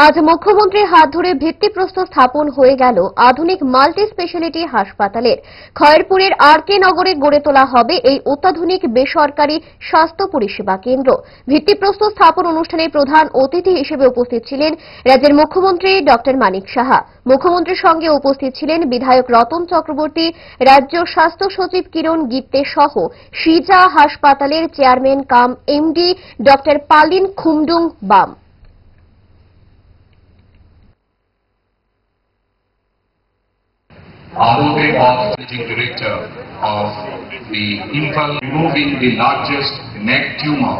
আজ মুখ্যমন্ত্রীর হাত ধরে ভিত্তিপ্রস্তর স্থাপন হয়ে গেল আধুনিক মাল্টি স্পেশালিটি হাসপাতালের। খয়েরপুরের আর.কে. নগরে গড়ে তোলা হবে এই অত্যাধুনিক বেসরকারি স্বাস্থ্য পরিষেবা কেন্দ্র। ভিত্তিপ্রস্তর স্থাপন অনুষ্ঠানে প্রধান অতিথি হিসেবে উপস্থিত ছিলেন রাজ্যের মুখ্যমন্ত্রী ডক্টর মানিক সাহা। মুখ্যমন্ত্রীর সঙ্গে উপস্থিত ছিলেন বিধায়ক রতন চক্রবর্তী, রাজ্য স্বাস্থ্য সচিব কিরণ গিত্তে সহ সিজা হাসপাতালের chairman cum MD doctor Palin Khumdung বাম। Abode Managing Director of the Imphal, removing the largest neck tumor